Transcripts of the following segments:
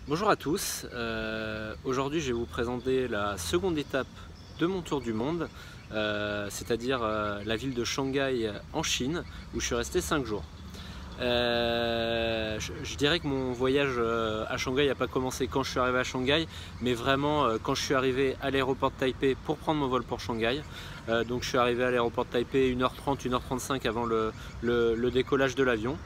Bonjour à tous, aujourd'hui je vais vous présenter la seconde étape de mon tour du monde, c'est-à-dire la ville de Shanghai en Chine où je suis resté 5 jours. Je dirais que mon voyage à Shanghai n'a pas commencé quand je suis arrivé à Shanghai, mais vraiment quand je suis arrivé à l'aéroport de Taipei pour prendre mon vol pour Shanghai. Donc je suis arrivé à l'aéroport de Taipei 1h30, 1h35 avant le décollage de l'avion.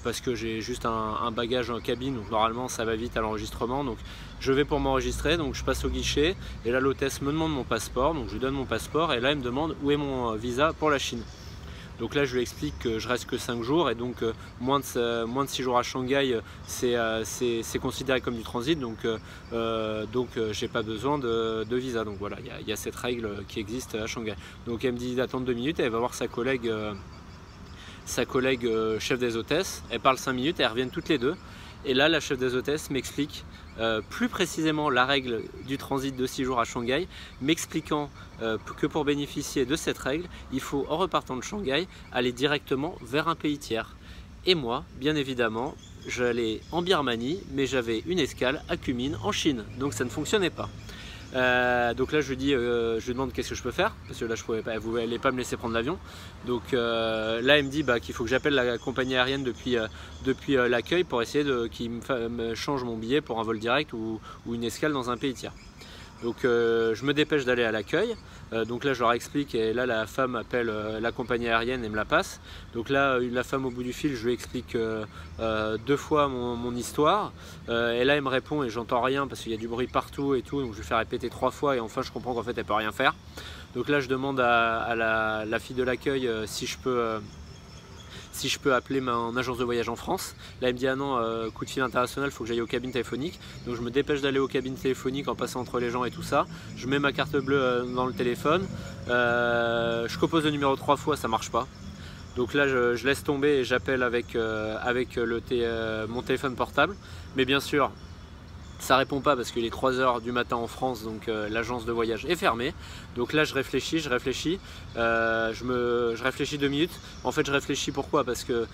Parce que j'ai juste un bagage en cabine, donc normalement ça va vite à l'enregistrement. Donc je vais pour m'enregistrer, donc je passe au guichet et là l'hôtesse me demande mon passeport, donc je lui donne mon passeport et là elle me demande où est mon visa pour la Chine. Donc là je lui explique que je reste que 5 jours et donc moins de 6 jours à Shanghai c'est considéré comme du transit, donc j'ai pas besoin de visa. Donc voilà, il y a cette règle qui existe à Shanghai. Donc elle me dit d'attendre 2 minutes et elle va voir sa collègue chef des hôtesses. Elle parle 5 minutes et elles reviennent toutes les deux. Et là, la chef des hôtesses m'explique plus précisément la règle du transit de 6 jours à Shanghai, m'expliquant que pour bénéficier de cette règle, il faut, en repartant de Shanghai, aller directement vers un pays tiers. Et moi, bien évidemment, j'allais en Birmanie, mais j'avais une escale à Kunming en Chine, donc ça ne fonctionnait pas. Donc là je lui demande qu'est-ce que je peux faire, parce que là je pouvais pas, elle n'allait pas me laisser prendre l'avion. Donc là elle me dit qu'il faut que j'appelle la compagnie aérienne depuis l'accueil pour essayer qu'ils me changent mon billet pour un vol direct ou une escale dans un pays tiers. Donc je me dépêche d'aller à l'accueil, donc là je leur explique et là la femme appelle la compagnie aérienne et me la passe. Donc là la femme au bout du fil, je lui explique 2 fois mon histoire et là elle me répond et j'entends rien parce qu'il y a du bruit partout et tout, donc je lui fais répéter 3 fois et enfin je comprends qu'en fait elle peut rien faire. Donc là je demande à la fille de l'accueil si je peux appeler mon agence de voyage en France. Là elle me dit ah non, coup de fil international, il faut que j'aille aux cabines téléphoniques. Donc je me dépêche d'aller aux cabines téléphoniques en passant entre les gens et tout ça. Je mets ma carte bleue dans le téléphone, je compose le numéro 3 fois, ça marche pas. Donc là je laisse tomber et j'appelle avec mon téléphone portable. Mais bien sûr ça répond pas parce qu'il est 3 h du matin en France, donc l'agence de voyage est fermée. Donc là je réfléchis, je réfléchis 2 minutes. En fait je réfléchis pourquoi? Parce que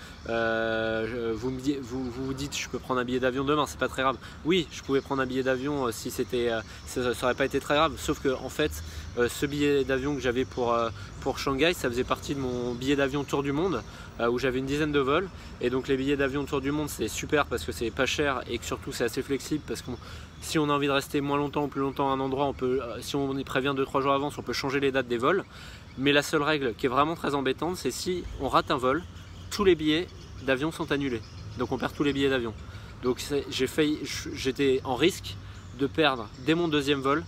vous dites je peux prendre un billet d'avion demain, c'est pas très grave. Oui, je pouvais prendre un billet d'avion si c'était ça aurait pas été très grave, sauf que en fait ce billet d'avion que j'avais pour Shanghai, ça faisait partie de mon billet d'avion tour du monde où j'avais une dizaine de vols. Et donc les billets d'avion tour du monde c'est super parce que c'est pas cher et que surtout c'est assez flexible, parce que si on a envie de rester moins longtemps ou plus longtemps à un endroit, si on y prévient 2-3 jours avant, on peut changer les dates des vols. Mais la seule règle qui est vraiment très embêtante, c'est si on rate un vol, tous les billets d'avion sont annulés, donc on perd tous les billets d'avion. Donc j'étais en risque de perdre dès mon 2e vol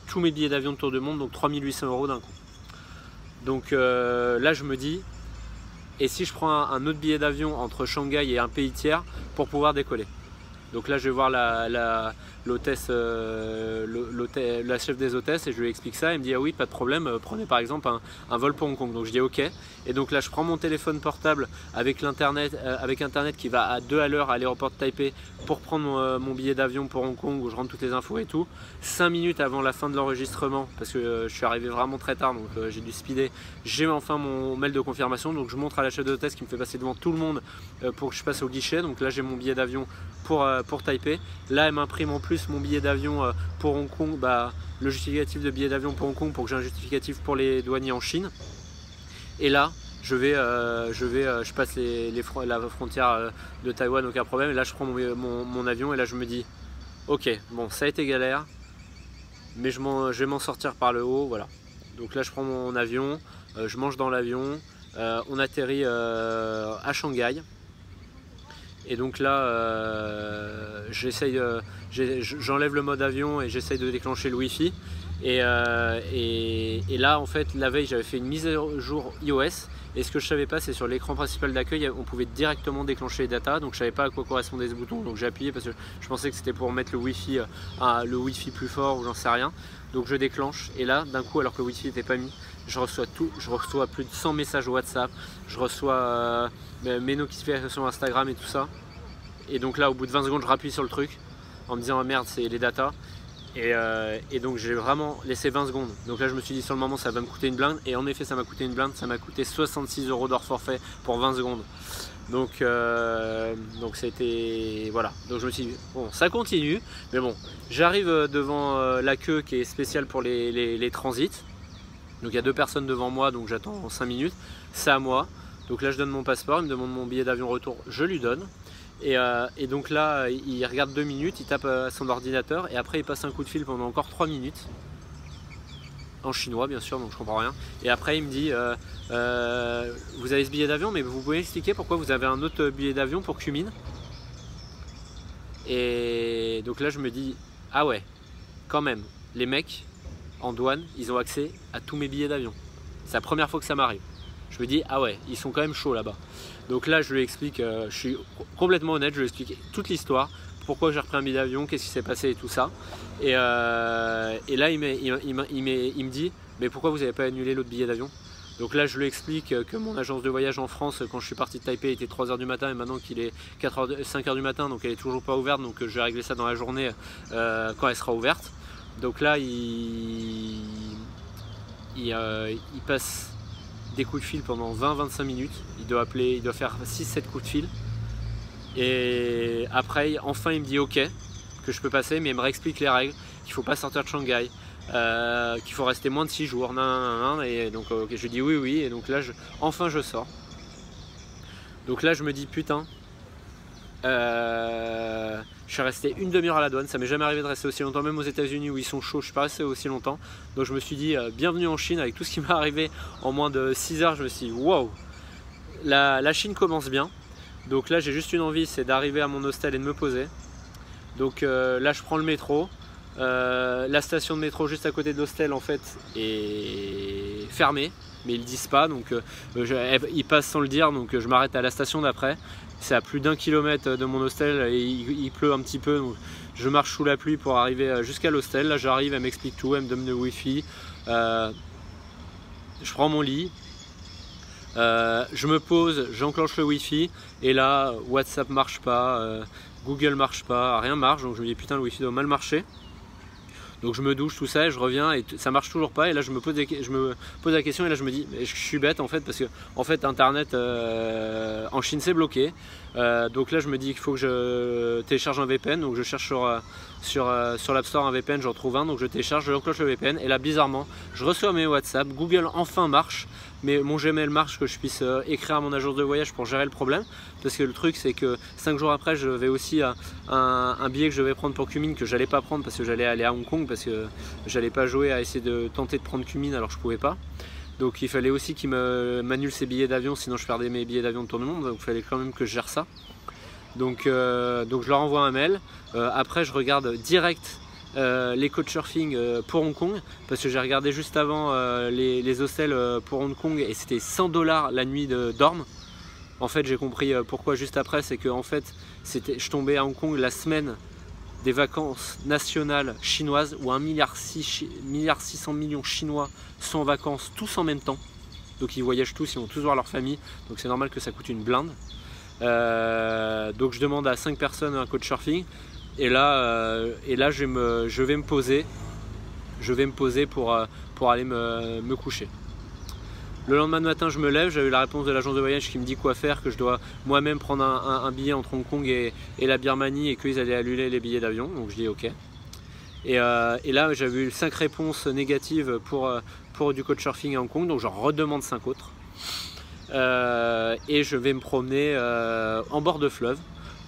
tous mes billets d'avion de tour du monde, donc 3800 € d'un coup. Donc là je me dis, et si je prends un autre billet d'avion entre Shanghai et un pays tiers pour pouvoir décoller? Donc là je vais voir la chef des hôtesses et je lui explique ça. Elle me dit ah oui, pas de problème, prenez par exemple un vol pour Hong Kong. Donc je dis ok. Et donc là je prends mon téléphone portable avec l'internet, avec internet qui va à 2 à l'heure à l'aéroport de Taipei pour prendre mon billet d'avion pour Hong Kong où je rentre toutes les infos et tout. 5 minutes avant la fin de l'enregistrement, parce que je suis arrivé vraiment très tard, donc j'ai dû speeder, j'ai enfin mon mail de confirmation. Donc je montre à la chef d'hôtesse qui me fait passer devant tout le monde pour que je passe au guichet. Donc là j'ai mon billet d'avion pour Taipei. Là elle m'imprime en plus mon billet d'avion pour Hong Kong, le justificatif de billet d'avion pour Hong Kong pour que j'ai un justificatif pour les douaniers en Chine. Et là je passe la frontière de Taïwan, aucun problème. Et là je prends mon avion et là je me dis ok, bon ça a été galère, mais je vais m'en sortir par le haut, voilà. Donc là je prends mon avion, je mange dans l'avion, on atterrit à Shanghai. Et donc là j'enlève le mode avion et j'essaye de déclencher le Wi-Fi. Et là en fait la veille j'avais fait une mise à jour iOS. Et ce que je savais pas, c'est sur l'écran principal d'accueil, on pouvait directement déclencher les datas. Donc je savais pas à quoi correspondaient ce bouton. Donc j'ai appuyé parce que je pensais que c'était pour mettre le Wi-Fi plus fort ou j'en sais rien. Donc je déclenche et là d'un coup, alors que le Wi-Fi n'était pas mis, je reçois tout. Je reçois plus de 100 messages WhatsApp. Je reçois mes notifications Instagram et tout ça. Et donc là au bout de 20 secondes, je rappuie sur le truc en me disant oh merde, c'est les datas. Et donc j'ai vraiment laissé 20 secondes. Donc là je me suis dit sur le moment ça va me coûter une blinde. Et en effet ça m'a coûté une blinde, ça m'a coûté 66 € d'hors forfait pour 20 secondes. Donc c'était voilà, donc je me suis dit bon, ça continue, mais bon, j'arrive devant la queue qui est spéciale pour les transits. Donc il y a 2 personnes devant moi, donc j'attends 5 minutes, c'est à moi. Donc là je donne mon passeport, il me demande mon billet d'avion retour, je lui donne. Et donc là il regarde 2 minutes, il tape à son ordinateur et après il passe un coup de fil pendant encore 3 minutes. En chinois bien sûr, donc je comprends rien. Et après il me dit vous avez ce billet d'avion, mais vous pouvez expliquer pourquoi vous avez un autre billet d'avion pour Kunming? Et donc là je me dis ah ouais, quand même, les mecs en douane, ils ont accès à tous mes billets d'avion. C'est la première fois que ça m'arrive. Je me dis ah ouais, ils sont quand même chauds là-bas. Donc là je lui explique, je suis complètement honnête, je lui explique toute l'histoire, pourquoi j'ai repris un billet d'avion, qu'est-ce qui s'est passé et tout ça. Et là il me dit mais pourquoi vous n'avez pas annulé l'autre billet d'avion? Donc là je lui explique que mon agence de voyage en France, quand je suis parti de Taipei, était 3 h du matin et maintenant qu'il est 5 h du matin, donc elle est toujours pas ouverte, donc je vais régler ça dans la journée quand elle sera ouverte. Donc là il passe des coups de fil pendant 20-25 minutes, il doit faire 6-7 coups de fil. Et après, enfin il me dit ok, que je peux passer, mais il me réexplique les règles, qu'il ne faut pas sortir de Shanghai, qu'il faut rester moins de 6 jours, et donc okay, je lui dis oui, et donc là enfin je sors. Donc là je me dis putain, je suis resté une demi-heure à la douane, ça m'est jamais arrivé de rester aussi longtemps, même aux États-Unis où ils sont chauds, je suis pas resté aussi longtemps. Donc je me suis dit bienvenue en Chine, avec tout ce qui m'est arrivé en moins de 6 heures, je me suis dit wow, la Chine commence bien. Donc là j'ai juste une envie, c'est d'arriver à mon hostel et de me poser. Donc là je prends le métro, la station de métro juste à côté de l'hostel en fait est fermée, mais ils le disent pas, donc ils passent sans le dire, donc je m'arrête à la station d'après. C'est à plus d'1 kilomètre de mon hostel et il pleut un petit peu, donc je marche sous la pluie pour arriver jusqu'à l'hostel. Là j'arrive, elle m'explique tout, elle me donne le wifi, je prends mon lit, je me pose, j'enclenche le wifi et là WhatsApp marche pas, Google marche pas, rien marche, donc je me dis putain le wifi doit mal marcher. Donc je me douche, tout ça, et je reviens et ça marche toujours pas. Et là je me pose la question et là je me dis, je suis bête en fait, parce que en fait internet en Chine c'est bloqué. Donc là je me dis qu'il faut que je télécharge un VPN. Donc je cherche sur l'App Store un VPN, j'en trouve un, donc je télécharge, je enclenche le VPN. Et là bizarrement, je reçois mes WhatsApp, Google enfin marche, mais mon Gmail marche, que je puisse écrire à mon agence de voyage pour gérer le problème. Parce que le truc c'est que 5 jours après je vais aussi à un billet que je vais prendre pour Kunming, que j'allais pas prendre parce que j'allais aller à Hong Kong, parce que j'allais pas jouer à essayer de tenter de prendre Kunming alors que je pouvais pas. Donc il fallait aussi qu'il m'annule ses billets d'avion, sinon je perdais mes billets d'avion de tour du monde, donc il fallait quand même que je gère ça. Donc je leur envoie un mail, après je regarde direct les couchsurfing pour Hong Kong, parce que j'ai regardé juste avant les hostels pour Hong Kong et c'était 100 $ la nuit de dorme. En fait j'ai compris pourquoi juste après, c'est que en fait je tombais à Hong Kong la semaine des vacances nationales chinoises où 1,6 milliard chinois sont en vacances tous en même temps. Donc ils voyagent tous, ils vont tous voir leur famille, donc c'est normal que ça coûte une blinde. Donc je demande à 5 personnes un couchsurfing et là je vais me poser pour aller me coucher. Le lendemain matin je me lève, j'ai eu la réponse de l'agence de voyage qui me dit quoi faire, que je dois moi-même prendre un billet entre Hong Kong et la Birmanie et qu'ils allaient annuler les billets d'avion, donc je dis ok. Et là j'avais eu 5 réponses négatives pour du couchsurfing à Hong Kong, donc j'en redemande 5 autres. Et je vais me promener en bord de fleuve.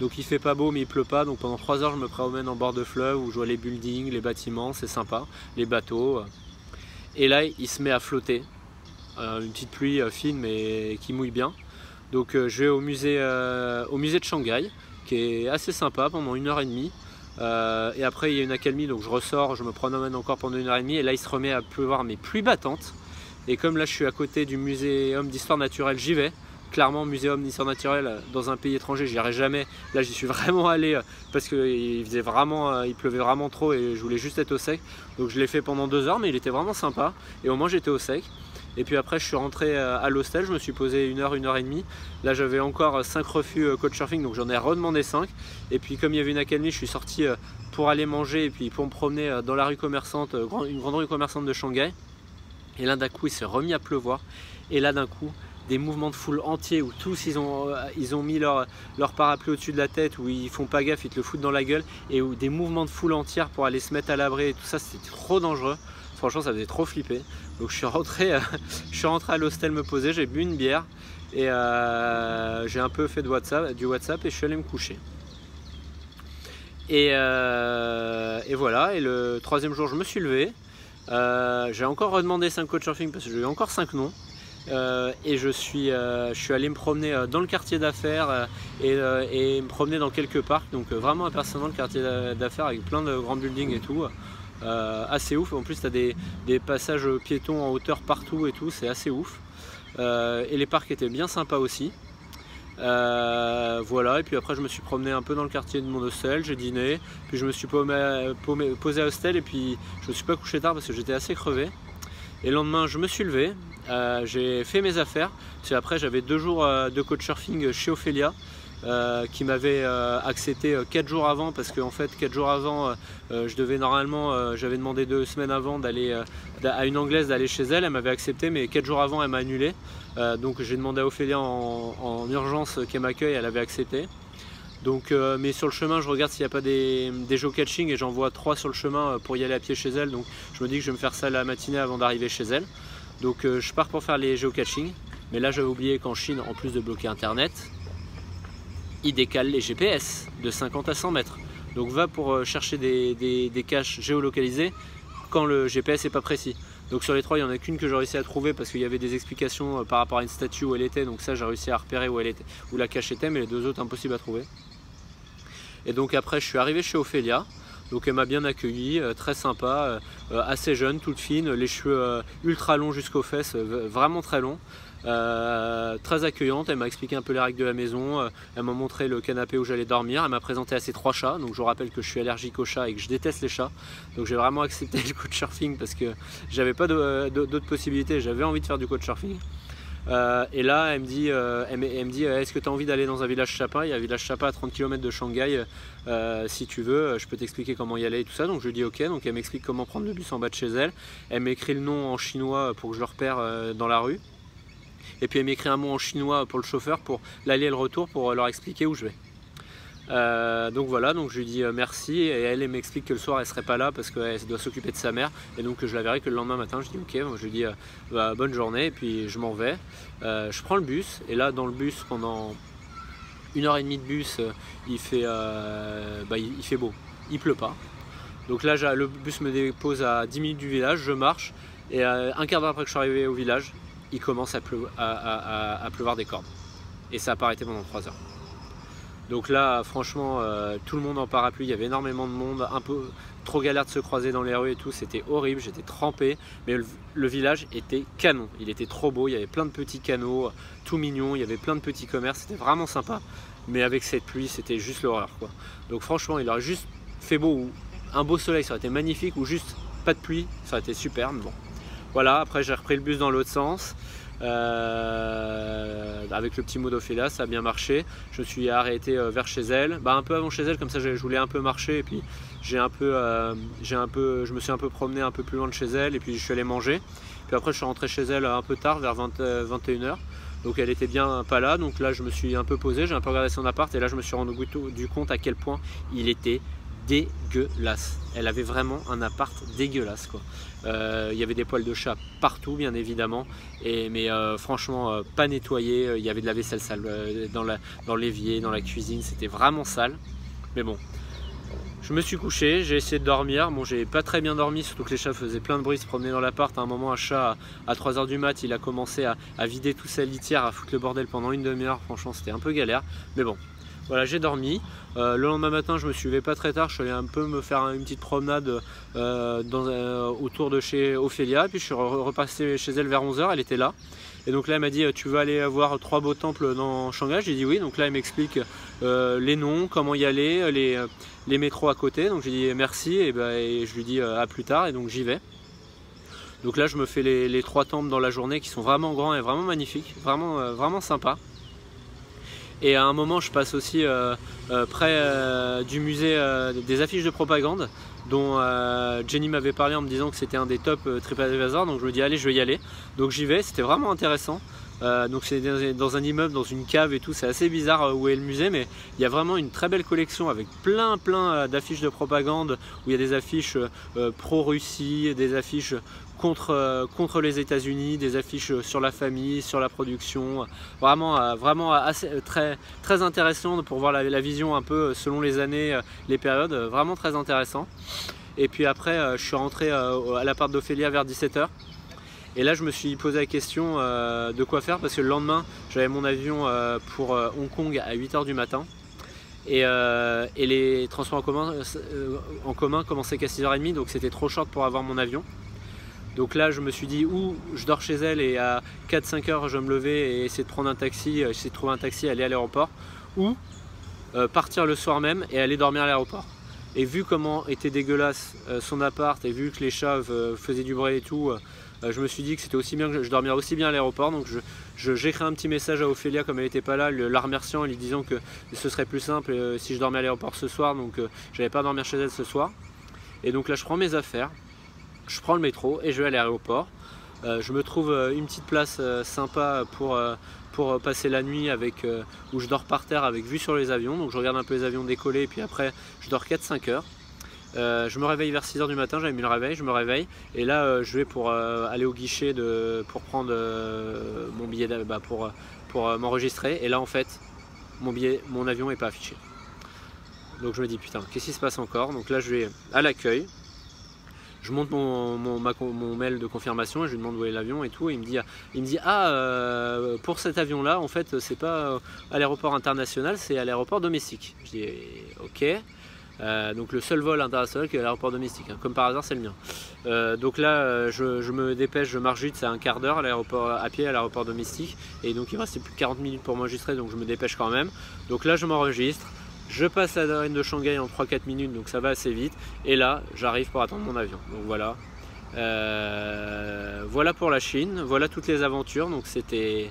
Donc il fait pas beau mais il pleut pas, donc pendant 3 heures je me promène en bord de fleuve où je vois les buildings, les bâtiments, c'est sympa, les bateaux. Et là il se met à flotter, une petite pluie fine mais qui mouille bien. Donc je vais au musée de Shanghai qui est assez sympa pendant 1h30. Et après il y a une accalmie, donc je ressors, je me promène encore pendant 1h30 et là il se remet à pleuvoir mais pluie battante. Et comme là je suis à côté du muséum d'histoire naturelle, j'y vais. Clairement, muséum d'histoire naturelle dans un pays étranger, j'y irai jamais. Là j'y suis vraiment allé parce qu'il pleuvait vraiment trop et je voulais juste être au sec. Donc je l'ai fait pendant 2 heures, mais il était vraiment sympa. Et au moins j'étais au sec. Et puis après je suis rentré à l'hostel, je me suis posé 1h30. Là j'avais encore 5 refus couchsurfing, donc j'en ai redemandé 5. Et puis comme il y avait une accalmie, je suis sorti pour aller manger et puis pour me promener dans la rue commerçante, une grande rue commerçante de Shanghai. Et là d'un coup il s'est remis à pleuvoir. Et là d'un coup des mouvements de foule entiers où tous ils ont mis leur parapluie au-dessus de la tête, où ils font pas gaffe, ils te le foutent dans la gueule, et où des mouvements de foule entière pour aller se mettre à l'abri et tout ça, c'était trop dangereux. Franchement, ça faisait trop flipper. Donc je suis rentré à l'hostel me poser, j'ai bu une bière et j'ai un peu fait du WhatsApp et je suis allé me coucher. Et voilà, et le troisième jour je me suis levé, j'ai encore redemandé 5 couchsurfing parce que j'ai eu encore 5 noms, et je suis allé me promener dans le quartier d'affaires et me promener dans quelques parcs, donc vraiment impressionnant le quartier d'affaires avec plein de grands buildings et tout, assez ouf. En plus tu as des passages piétons en hauteur partout et tout, c'est assez ouf, et les parcs étaient bien sympas aussi. Voilà, et puis après je me suis promené un peu dans le quartier de mon hostel, j'ai dîné, puis je me suis posé à hostel, et puis je me suis pas couché tard parce que j'étais assez crevé. Et le lendemain je me suis levé, j'ai fait mes affaires, parce qu'après j'avais 2 jours de couchsurfing chez Ophelia, qui m'avait accepté 4 jours avant, parce qu'en fait 4 jours avant je devais normalement, j'avais demandé 2 semaines avant d'aller à une anglaise d'aller chez elle, elle m'avait accepté, mais 4 jours avant elle m'a annulé, donc j'ai demandé à Ophélia en urgence qu'elle m'accueille, elle avait accepté. Donc, mais sur le chemin je regarde s'il n'y a pas des géocaching, et j'en vois 3 sur le chemin pour y aller à pied chez elle, donc je me dis que je vais me faire ça la matinée avant d'arriver chez elle. Donc je pars pour faire les géocaching, mais là j'avais oublié qu'en Chine, en plus de bloquer internet, il décale les GPS de 50 à 100 mètres. Donc va pour chercher des caches géolocalisées quand le GPS n'est pas précis. Donc sur les 3, il n'y en a qu'une que j'ai réussi à trouver parce qu'il y avait des explications par rapport à une statue où elle était. Donc ça, j'ai réussi à repérer où elle était, où la cache était, mais les 2 autres, impossible à trouver. Et donc après, je suis arrivé chez Ophélia. Donc elle m'a bien accueilli, très sympa, assez jeune, toute fine, les cheveux ultra longs jusqu'aux fesses, vraiment très longs. Très accueillante, elle m'a expliqué un peu les règles de la maison, elle m'a montré le canapé où j'allais dormir, elle m'a présenté à ses 3 chats, donc je vous rappelle que je suis allergique aux chats et que je déteste les chats, donc j'ai vraiment accepté le couchsurfing parce que j'avais pas d'autres possibilités, j'avais envie de faire du couchsurfing. Et là elle me dit, est-ce que tu as envie d'aller dans un village Chapa? Il y a un village Chapa à 30 km de Shanghai, si tu veux, je peux t'expliquer comment y aller et tout ça. Donc je lui dis ok, donc elle m'explique comment prendre le bus en bas de chez elle, elle m'écrit le nom en chinois pour que je le repère dans la rue. Et puis elle m'écrit un mot en chinois pour le chauffeur pour l'aller et le retour, pour leur expliquer où je vais. Donc voilà, donc je lui dis merci, et elle m'explique que le soir elle serait pas là parce qu'elle doit s'occuper de sa mère, et donc je la verrai que le lendemain matin. Je dis ok, je lui dis bonne journée, et puis je m'en vais. Je prends le bus, et là dans le bus pendant 1h30 de bus, il fait beau, il pleut pas. Donc là le bus me dépose à 10 minutes du village, je marche, et un quart d'heure après que je suis arrivé au village, il commence à pleuvoir des cordes, et ça n'a pas arrêté pendant 3 heures. Donc là franchement tout le monde en parapluie, il y avait énormément de monde, un peu trop galère de se croiser dans les rues et tout, c'était horrible, j'étais trempé, mais le village était canon, il était trop beau, il y avait plein de petits canaux tout mignons, il y avait plein de petits commerces, c'était vraiment sympa, mais avec cette pluie c'était juste l'horreur quoi. Donc franchement il aurait juste fait beau, ou un beau soleil ça aurait été magnifique, ou juste pas de pluie ça aurait été super, mais bon. Voilà, après j'ai repris le bus dans l'autre sens, avec le petit mot d'Ophélia, ça a bien marché. Je me suis arrêté vers chez elle, un peu avant chez elle, comme ça je voulais un peu marcher, et puis je me suis un peu promené un peu plus loin de chez elle, et puis je suis allé manger. Puis après je suis rentré chez elle un peu tard, vers 21h, donc elle était bien pas là, donc là je me suis un peu posé, j'ai un peu regardé son appart, et là je me suis rendu compte à quel point il était dégueulasse. Elle avait vraiment un appart dégueulasse quoi. Il y avait des poils de chat partout bien évidemment, mais franchement pas nettoyé, il y avait de la vaisselle sale dans l'évier, dans la cuisine, c'était vraiment sale. Mais bon, je me suis couché, j'ai essayé de dormir, bon j'ai pas très bien dormi, surtout que les chats faisaient plein de bruit, se promenaient dans l'appart. À un moment un chat à 3h du mat, il a commencé à vider toute sa litière, à foutre le bordel pendant une demi-heure, franchement c'était un peu galère, mais bon. Voilà, j'ai dormi. Le lendemain matin, je me suis levé pas très tard. Je suis allé un peu me faire une petite promenade autour de chez Ophélia. Puis je suis repassé chez elle vers 11h. Elle était là. Et donc là, elle m'a dit tu veux aller voir 3 beaux temples dans Shanghai? J'ai dit oui. Donc là, elle m'explique les noms, comment y aller, les métros à côté. Donc j'ai dit merci. Et je lui dis à plus tard. Et donc j'y vais. Donc là, je me fais les 3 temples dans la journée qui sont vraiment grands et vraiment magnifiques. Vraiment sympa. Et à un moment je passe aussi près du musée des affiches de propagande dont Jenny m'avait parlé en me disant que c'était un des top TripAdvisor, donc je me dis allez je vais y aller. Donc j'y vais, c'était vraiment intéressant. Donc c'est dans un immeuble, dans une cave et tout, c'est assez bizarre où est le musée, mais il y a vraiment une très belle collection avec plein d'affiches de propagande, où il y a des affiches pro-Russie, des affiches contre les États-Unis, des affiches sur la famille, sur la production, vraiment assez, très intéressant pour voir la vision un peu selon les années, les périodes, vraiment très intéressant. Et puis après je suis rentré à l'appart d'Ophélia vers 17 h. Et là je me suis posé la question de quoi faire, parce que le lendemain j'avais mon avion pour Hong Kong à 8 h du matin. Et les transports en commun commençaient qu'à 6 h 30, donc c'était trop short pour avoir mon avion. Donc là je me suis dit, ou je dors chez elle et à 4-5 heures je vais me lever et essayer de prendre un taxi, essayer de trouver un taxi et aller à l'aéroport, ou partir le soir même et aller dormir à l'aéroport. Et vu comment était dégueulasse son appart et vu que les chats faisaient du bruit et tout, je me suis dit que c'était aussi bien que je dormirais aussi bien à l'aéroport. Donc j'ai écrit un petit message à Ophélia comme elle n'était pas là, la remerciant et lui disant que ce serait plus simple si je dormais à l'aéroport ce soir, donc j'allais pas dormir chez elle ce soir. Et donc là je prends mes affaires, je prends le métro et je vais à l'aéroport. Je me trouve une petite place sympa pour passer la nuit où je dors par terre avec vue sur les avions. Donc je regarde un peu les avions décoller et puis après je dors 4-5 heures. Je me réveille vers 6 h du matin, j'avais mis le réveil, je me réveille et là je vais pour aller au guichet pour prendre mon billet pour m'enregistrer, et là en fait mon avion n'est pas affiché. Donc je me dis putain, qu'est-ce qui se passe encore? Donc là je vais à l'accueil, je monte mon mail de confirmation et je lui demande où est l'avion et tout, et il me dit pour cet avion là en fait c'est pas à l'aéroport international, c'est à l'aéroport domestique. Je dis ok. Donc le seul vol international qui est à l'aéroport domestique, hein. Comme par hasard c'est le mien. Donc là je me dépêche, je marche vite, c'est un quart d'heure à pied à l'aéroport domestique, et donc il me restait plus de 40 minutes pour m'enregistrer, donc je me dépêche quand même. Donc là je m'enregistre, je passe la douane de Shanghai en 3-4 minutes, donc ça va assez vite, et là j'arrive pour attendre mon avion. Donc voilà, voilà pour la Chine, voilà toutes les aventures. Donc c'était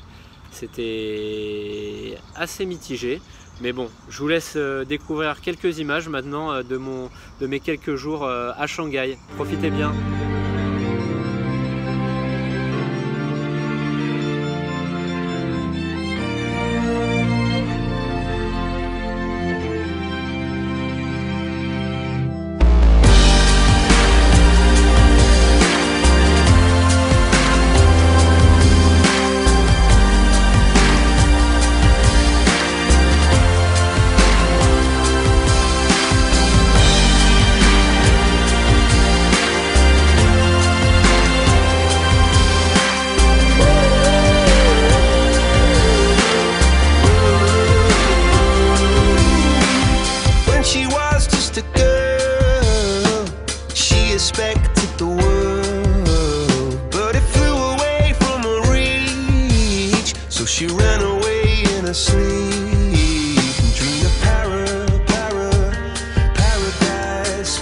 assez mitigé. Mais bon, je vous laisse découvrir quelques images maintenant de mes quelques jours à Shanghai. Profitez bien. She ran away in her sleep and dreamed of paradise, paradise.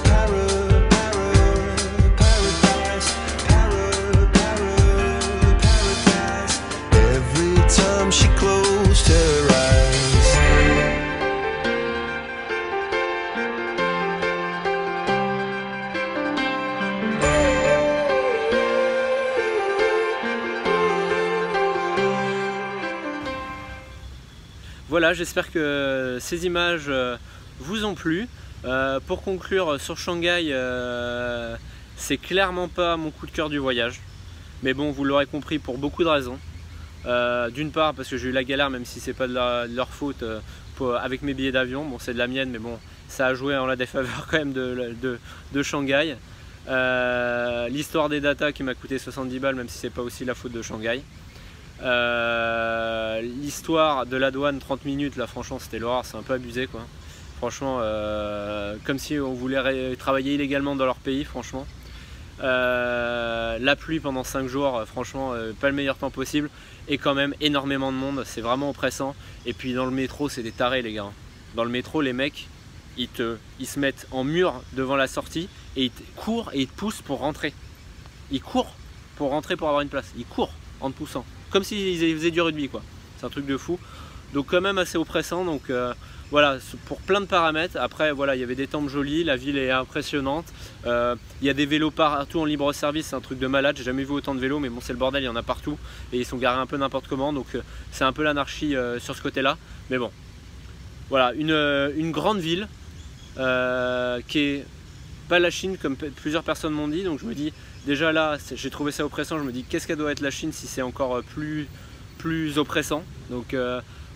Every time she closed her eyes. Voilà, j'espère que ces images vous ont plu. Pour conclure sur Shanghai, c'est clairement pas mon coup de cœur du voyage. Mais bon, vous l'aurez compris pour beaucoup de raisons. D'une part parce que j'ai eu la galère, même si c'est pas de leur faute, avec mes billets d'avion. Bon, c'est de la mienne, mais bon, ça a joué en la défaveur quand même de Shanghai. L'histoire des datas qui m'a coûté 70 balles, même si c'est pas aussi la faute de Shanghai. L'histoire de la douane 30 minutes, là franchement c'était l'horreur, c'est un peu abusé quoi. Franchement, comme si on voulait travailler illégalement dans leur pays, franchement. La pluie pendant 5 jours, franchement pas le meilleur temps possible, et quand même énormément de monde, c'est vraiment oppressant. Et puis dans le métro c'est des tarés les gars. Dans le métro les mecs ils se mettent en mur devant la sortie et ils courent et ils te poussent pour rentrer. Ils courent pour rentrer pour avoir une place, ils courent en te poussant. Comme s'ils faisaient du rugby quoi, c'est un truc de fou. Donc quand même assez oppressant, donc voilà, pour plein de paramètres. Après, voilà, il y avait des temples jolis, la ville est impressionnante. Il y a des vélos partout en libre service, c'est un truc de malade. J'ai jamais vu autant de vélos, mais bon, c'est le bordel, il y en a partout et ils sont garés un peu n'importe comment, donc c'est un peu l'anarchie sur ce côté-là. Mais bon, voilà, une grande ville qui est pas la Chine comme plusieurs personnes m'ont dit. Donc je me dis, déjà là, j'ai trouvé ça oppressant. Je me dis, qu'est-ce qu'elle doit être la Chine si c'est encore plus oppressant. Donc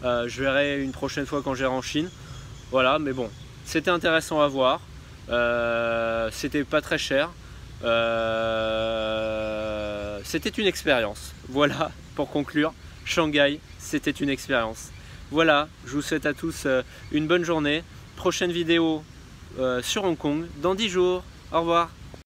je verrai une prochaine fois quand j'irai en Chine. Voilà, mais bon, c'était intéressant à voir. C'était pas très cher. C'était une expérience. Voilà, pour conclure, Shanghai, c'était une expérience. Voilà, je vous souhaite à tous une bonne journée. Prochaine vidéo sur Hong Kong dans 10 jours. Au revoir.